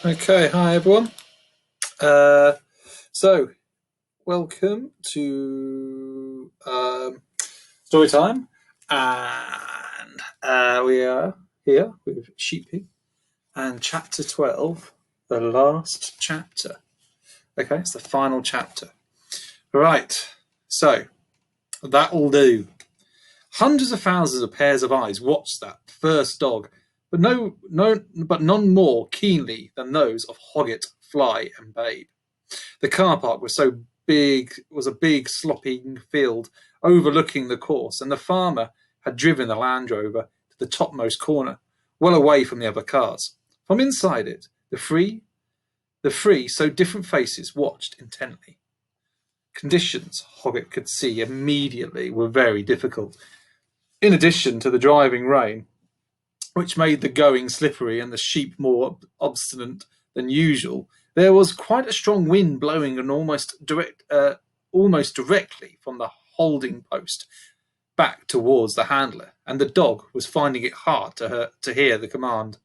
Okay, hi everyone. Uh, so, welcome to story time, and we are here with Sheepy and chapter 12, the last chapter. Okay, it's the final chapter. Right, so that'll do. Hundreds of thousands of pairs of eyes watched that first dog, but none more keenly than those of Hoggett, Fly, and Babe. The car park was a big sloping field overlooking the course, and the farmer had driven the Land Rover to the topmost corner, well away from the other cars. From inside it, the three so different faces watched intently. Conditions, Hoggett could see immediately, were very difficult. In addition to the driving rain, which made the going slippery and the sheep more obstinate than usual, there was quite a strong wind blowing and almost directly from the holding post back towards the handler, and the dog was finding it hard to hear the command.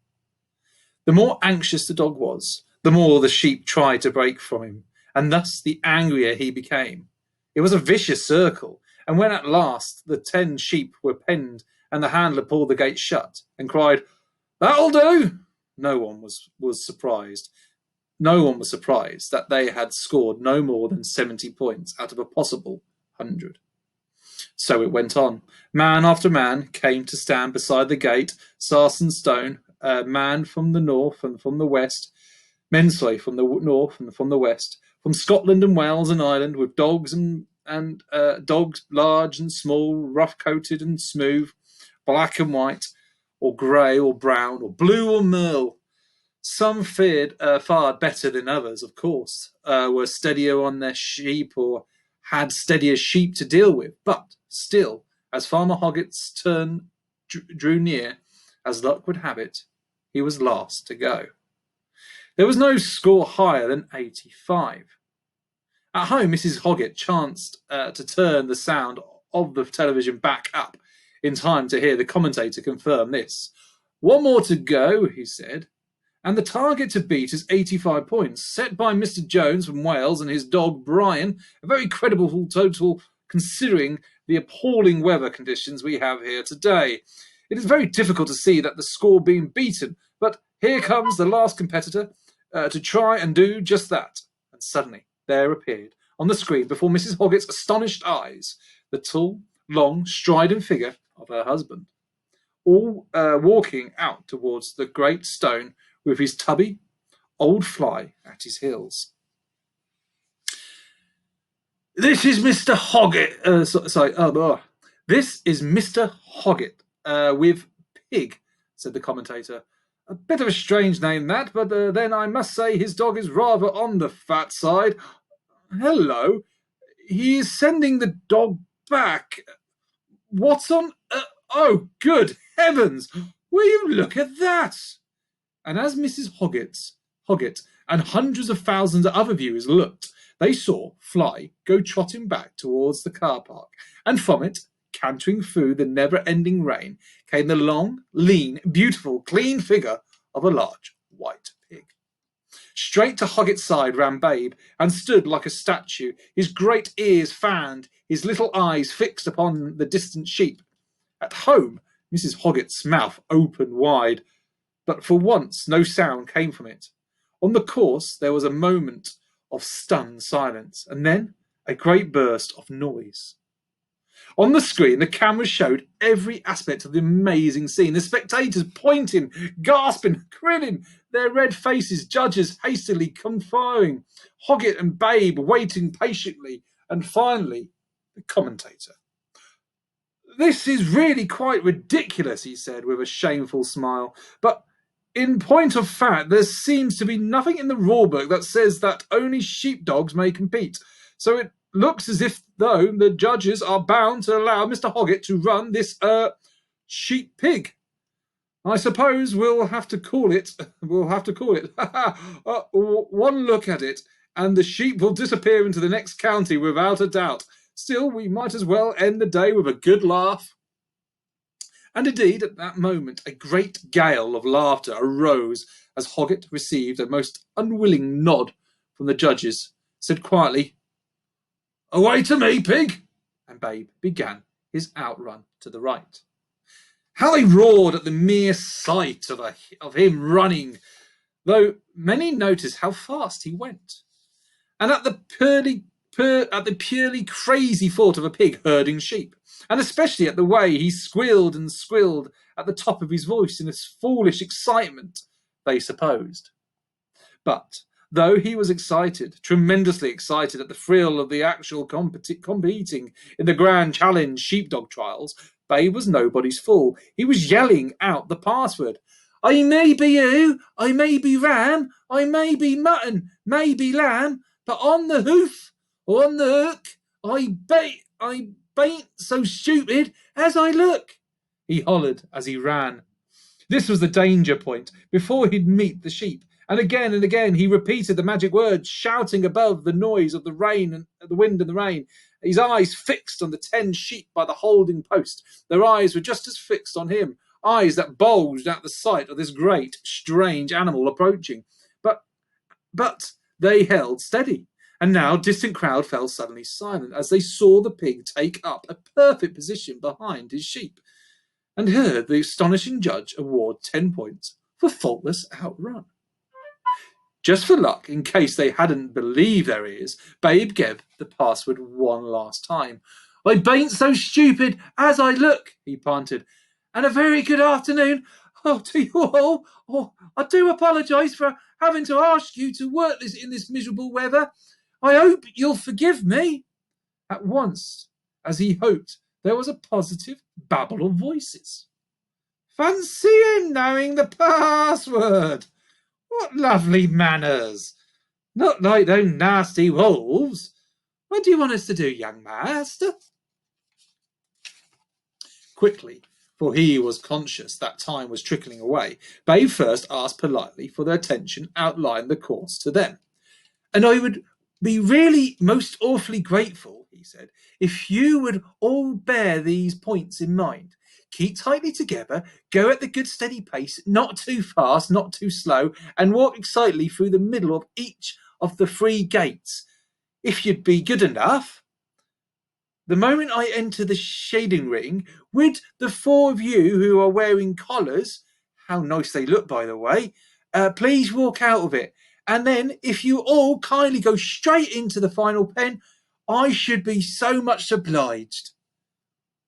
The more anxious the dog was, the more the sheep tried to break from him, and thus the angrier he became. It was a vicious circle, and when at last the 10 sheep were penned and the handler pulled the gate shut and cried, "That'll do," no one was surprised. No one was surprised that they had scored no more than 70 points out of a possible 100. So it went on. Man after man came to stand beside the gate, Sarson Stone, man from the north and from the west, Mensoy from the north and from the west, from Scotland and Wales and Ireland, with dogs and dogs large and small, rough-coated and smooth, black and white, or grey or brown, or blue or merle. Some fared better than others, of course, were steadier on their sheep or had steadier sheep to deal with. But still, as Farmer Hoggett's turn drew near, as luck would have it, he was last to go. There was no score higher than 85. At home, Mrs. Hoggett chanced to turn the sound of the television back up in time to hear the commentator confirm this. "One more to go," he said, "and the target to beat is 85 points, set by Mr. Jones from Wales and his dog Brian, a very credible total considering the appalling weather conditions we have here today. It is very difficult to see that the score being beaten, but here comes the last competitor to try and do just that." And suddenly there appeared on the screen before Mrs. Hoggett's astonished eyes the tall, long, striding figure of her husband, all walking out towards the great stone with his tubby old Fly at his heels. "This is Mr. Hoggett. This is Mr. Hoggett with Pig," said the commentator. "A bit of a strange name that, but then I must say his dog is rather on the fat side. Hello, he is sending the dog back. What's on? Oh, good heavens! Will you look at that?" And as Mrs. Hoggett and hundreds of thousands of other viewers looked, they saw Fly go trotting back towards the car park, and from it, cantering through the never-ending rain, came the long, lean, beautiful, clean figure of a large white pig. Straight to Hoggett's side ran Babe, and stood like a statue, his great ears fanned, his little eyes fixed upon the distant sheep. At home, Mrs. Hoggett's mouth opened wide, but for once no sound came from it. On the course there was a moment of stunned silence, and then a great burst of noise. On the screen, the camera showed every aspect of the amazing scene. The spectators pointing, gasping, grinning, their red faces, judges hastily conferring, Hoggett and Babe waiting patiently, and finally, the commentator. "This is really quite ridiculous," he said with a shameful smile, "but in point of fact, there seems to be nothing in the rulebook that says that only sheepdogs may compete. So it looks as if though the judges are bound to allow Mr. Hoggett to run this sheep pig. I suppose we'll have to call it one look at it, and the sheep will disappear into the next county without a doubt. Still, we might as well end the day with a good laugh." And indeed, at that moment, a great gale of laughter arose as Hoggett received a most unwilling nod from the judges, said quietly, "Away to me, pig!" and Babe began his outrun to the right. How they roared at the mere sight of him running, though many noticed how fast he went, and at the purely crazy thought of a pig herding sheep, and especially at the way he squealed and squealed at the top of his voice in his foolish excitement, they supposed. But though he was excited, tremendously excited at the thrill of the actual competing in the Grand Challenge sheepdog trials, Babe was nobody's fool. He was yelling out the password. "I may be ewe, I may be ram, I may be mutton, may be lamb, but on the hoof or on the hook, I bain't so stupid as I look," he hollered as he ran. This was the danger point, before he'd meet the sheep, and again he repeated the magic words, shouting above the noise of the rain and the wind and the rain, his eyes fixed on the 10 sheep by the holding post. Their eyes were just as fixed on him, eyes that bulged at the sight of this great, strange animal approaching. But they held steady, and now distant crowd fell suddenly silent as they saw the pig take up a perfect position behind his sheep, and heard the astonishing judge award 10 points for faultless outrun. Just for luck, in case they hadn't believed their ears, Babe gave the password one last time. "I bain't so stupid as I look," he panted, "and a very good afternoon to you all. I do apologise for having to ask you to work in this miserable weather. I hope you'll forgive me." At once, as he hoped, there was a positive babble of voices. "Fancy him knowing the password! What lovely manners! Not like those nasty wolves. What do you want us to do, young master?" Quickly, for he was conscious that time was trickling away, Babe first asked politely for their attention, outlined the course to them. "And I would be really most awfully grateful," he said, "if you would all bear these points in mind. Keep tightly together, go at the good steady pace, not too fast, not too slow, and walk excitedly through the middle of each of the 3 gates, if you'd be good enough. The moment I enter the shading ring, with the 4 of you who are wearing collars, how nice they look, by the way, please walk out of it. And then, if you all kindly go straight into the final pen, I should be so much obliged."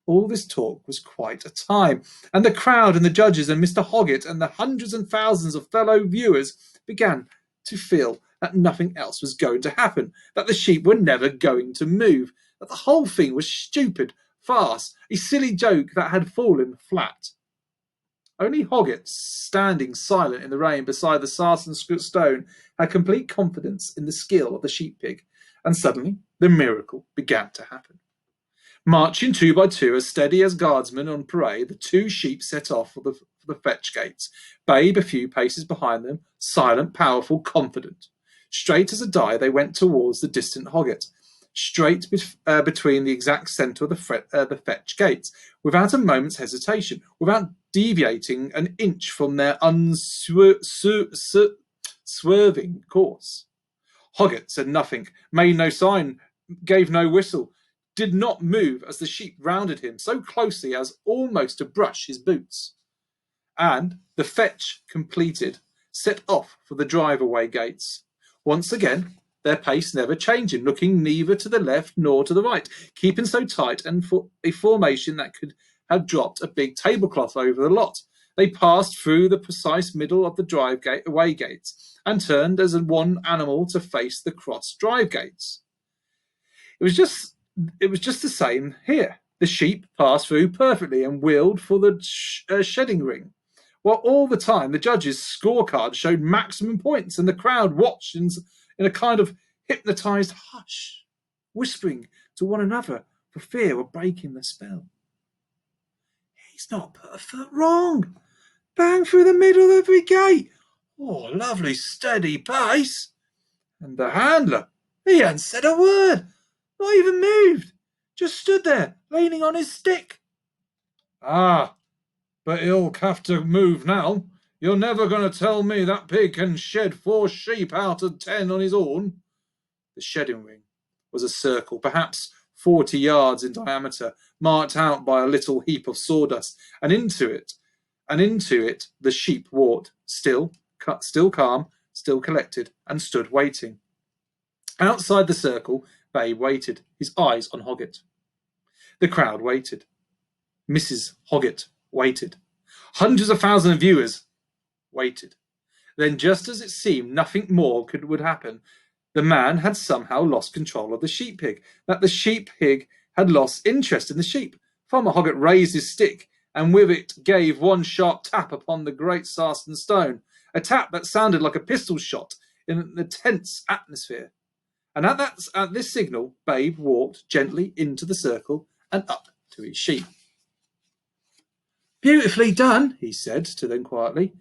All this talk was quite a time, and the crowd and the judges and Mr. Hoggett and the hundreds and thousands of fellow viewers began to feel that nothing else was going to happen, that the sheep were never going to move, that the whole thing was stupid, farce, a silly joke that had fallen flat. Only Hoggett, standing silent in the rain beside the sarsen stone, had complete confidence in the skill of the sheep pig, and suddenly the miracle began to happen. Marching 2 by 2, as steady as guardsmen on parade, the 2 sheep set off for the fetch gates, Babe a few paces behind them, silent, powerful, confident. Straight as a die they went towards the distant Hoggett, straight between the exact centre of the fetch gates, without a moment's hesitation, without deviating an inch from their unswerving course. Hoggett said nothing, made no sign, gave no whistle, did not move as the sheep rounded him so closely as almost to brush his boots. And, the fetch completed, set off for the drive-away gates. Once again, their pace never changing, looking neither to the left nor to the right, keeping so tight and for a formation that could have dropped a big tablecloth over the lot. They passed through the precise middle of the drive-away gates and turned as one animal to face the cross drive gates. It was just the same here. The sheep passed through perfectly and wheeled for the shedding ring, while all the time the judges' scorecard showed maximum points, and the crowd watched in a kind of hypnotized hush, whispering to one another for fear of breaking the spell. "He's not put a foot wrong. Bang through the middle of every gate. Oh, lovely steady pace. And the handler, he hadn't said a word. Not even moved. Just stood there, leaning on his stick." "Ah, but he'll have to move now. You're never going to tell me that pig can shed 4 sheep out of 10 on his own? The shedding ring was a circle, perhaps 40 yards in diameter, marked out by a little heap of sawdust, and into it the sheep walked, still calm, still collected, and stood waiting. Outside the circle, Babe waited, his eyes on Hoggett. The crowd waited. Mrs. Hoggett waited. Hundreds of thousands of viewers waited. Then, just as it seemed nothing more would happen, the man had somehow lost control of the sheep pig, that the sheep pig had lost interest in the sheep. Farmer Hoggett raised his stick and with it gave one sharp tap upon the great Sarston stone, a tap that sounded like a pistol shot in the tense atmosphere. And at this signal, Babe walked gently into the circle and up to his sheep. Beautifully done, he said to them quietly.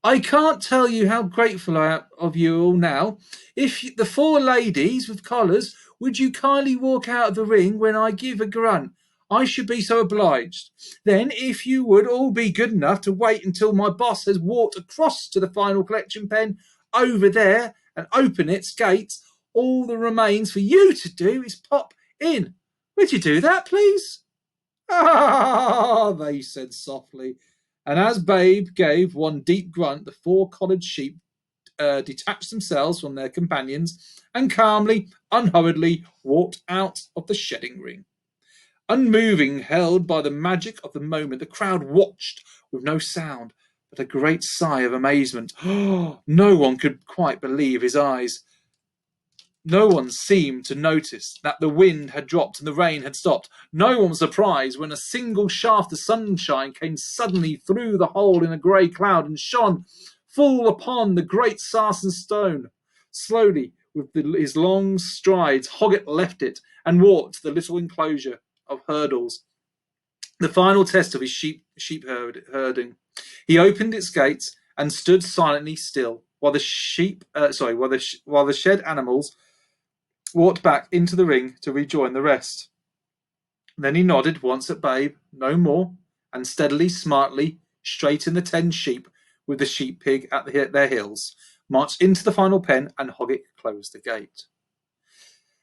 I can't tell you how grateful I am of you all now. If the 4 ladies with collars, would you kindly walk out of the ring when I give a grunt? I should be so obliged. Then, if you would all be good enough to wait until my boss has walked across to the final collection pen over there and open its gates, all that remains for you to do is pop in. Would you do that, please? Ah, they said softly. And as Babe gave one deep grunt, the 4 collared sheep detached themselves from their companions and calmly, unhurriedly walked out of the shedding ring. Unmoving, held by the magic of the moment, the crowd watched with no sound but a great sigh of amazement. No one could quite believe his eyes. No one seemed to notice that the wind had dropped and the rain had stopped. No one was surprised when a single shaft of sunshine came suddenly through the hole in a grey cloud and shone full upon the great Sarston stone. Slowly, with his long strides, Hoggett left it and walked to the little enclosure of hurdles, the final test of his sheep herding. He opened its gates and stood silently still while the shed animals walked back into the ring to rejoin the rest. Then he nodded once at Babe, no more, and steadily, smartly, straightened the 10 sheep with the sheep pig at their heels, marched into the final pen, and Hoggett closed the gate.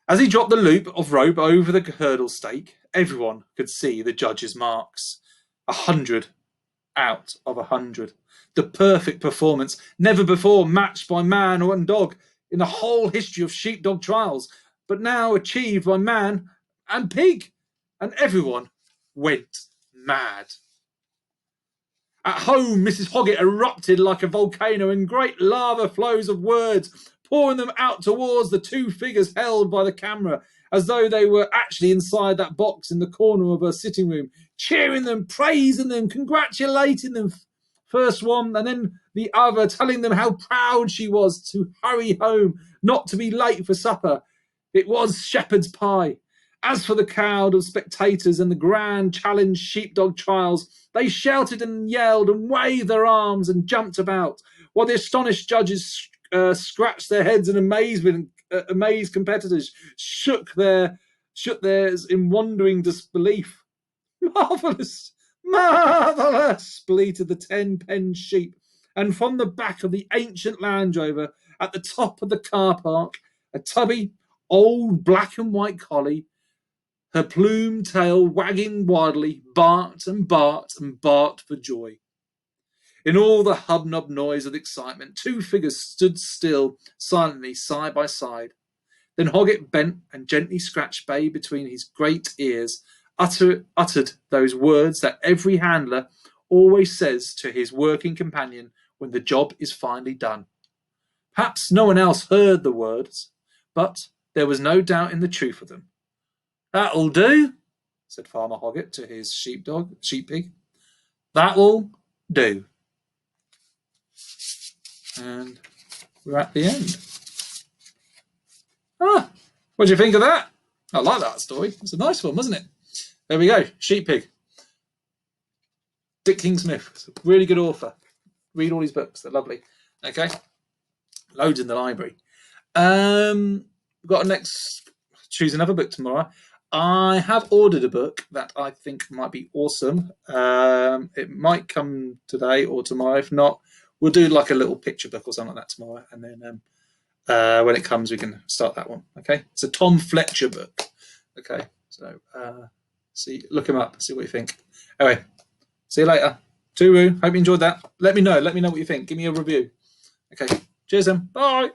As he dropped the loop of rope over the hurdle stake, everyone could see the judge's marks. 100 out of 100. The perfect performance, never before matched by man or dog in the whole history of sheepdog trials, but now achieved by man and pig. And everyone went mad. At home, Mrs. Hoggett erupted like a volcano in great lava flows of words, pouring them out towards the 2 figures held by the camera, as though they were actually inside that box in the corner of her sitting room, cheering them, praising them, congratulating them. First one and then the other, telling them how proud she was to hurry home, not to be late for supper. It was shepherd's pie. As for the crowd of spectators and the grand challenge sheepdog trials, they shouted and yelled and waved their arms and jumped about, while the astonished judges scratched their heads in amazement. Amazed competitors shook theirs in wondering disbelief. Marvellous! Marvellous! bleated the 10-pen sheep, and from the back of the ancient Land Rover at the top of the car park, a tubby, old black and white collie, her plumed tail wagging wildly, barked and barked and barked for joy. In all the hubnub noise of excitement, 2 figures stood still, silently, side by side. Then Hoggett bent and gently scratched Babe between his great ears, uttered those words that every handler always says to his working companion when the job is finally done. Perhaps no one else heard the words, but there was no doubt in the truth of them. That'll do, said Farmer Hoggett to his sheep pig. That'll do. And we're at the end. What do you think of that? I like that story. It's a nice one, wasn't it? There we go. Sheep pig. Dick King-Smith. Really good author. Read all his books. They're lovely. Okay. Loads in the library. We've got choose another book tomorrow. I have ordered a book that I think might be awesome. It might come today or tomorrow. If not, we'll do like a little picture book or something like that tomorrow, and then when it comes, we can start that one. Okay, it's a Tom Fletcher book. Okay, so look him up, see what you think. Anyway, see you later. Turu, hope you enjoyed that. Let me know what you think. Give me a review. Okay, cheers then. Bye.